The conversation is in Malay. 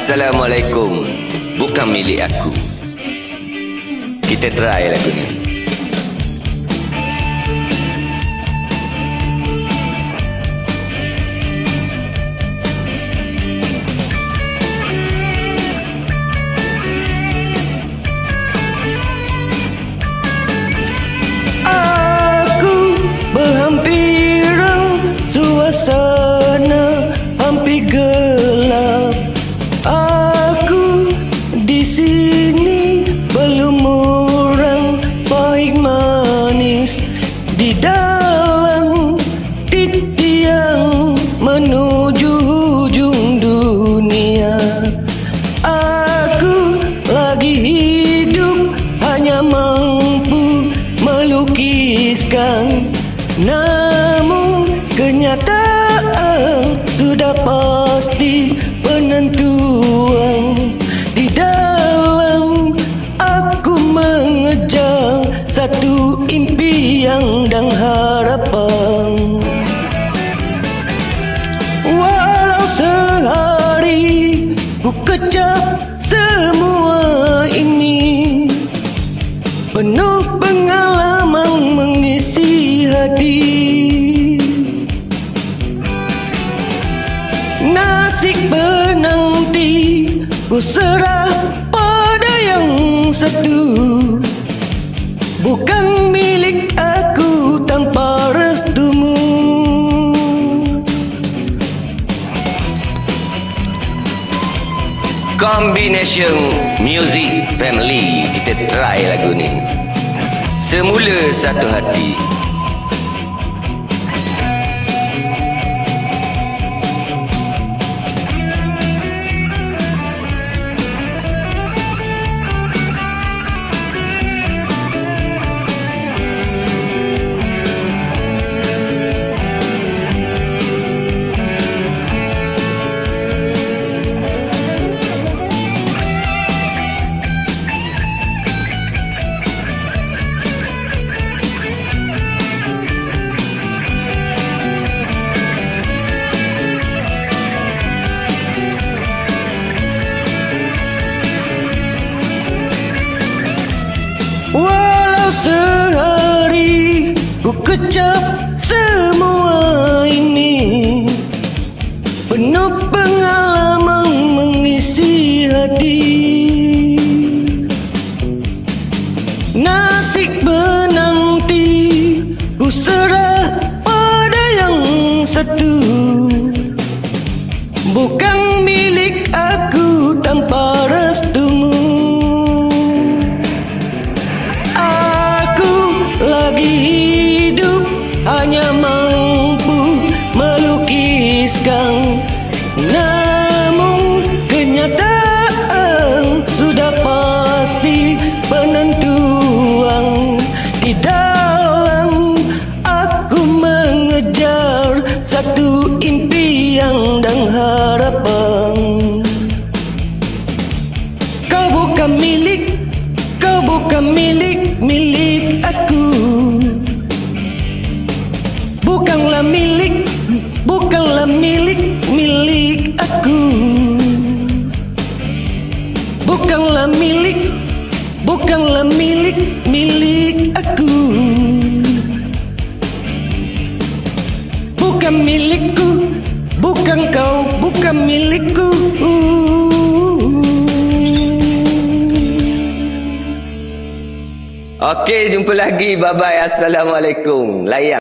Assalamualaikum. Bukan milik aku. Kita try lagu ni. Aku berhampiran, suasana hampir gelap. Aku di sini belum orang pahit manis di dalam titian menuju hujung dunia. Aku lagi hidup hanya mampu melukiskan, namun kenyataan sudah pasti penentuan. Di dalam aku mengejar satu impian dan harapan. Walau sehari ku kecap semua ini, penuh pengalaman mengisi hati. Nasib menanti ku serah pada yang satu, bukan milik aku tanpa restumu. Combination Music Family. Kita try lagu ni. Semula satu hati. Walau sehari ku kecap semua ini, penuh pengalaman mengisi hati. Nasib menanti ku serah pada yang satu, bukan milik aku tanpa restumu. Lagi hidup hanya mampu melukiskan, namun kenyataan sudah pasti penentuan. Di dalam aku mengejar satu impian dan harapan. Kau bukan milik, kau bukan milik aku. Bukanlah milik aku. Bukanlah milik aku. Bukan milikku, bukan kau, bukan milikku. Okey, jumpa lagi. Bye-bye. Assalamualaikum. Layan.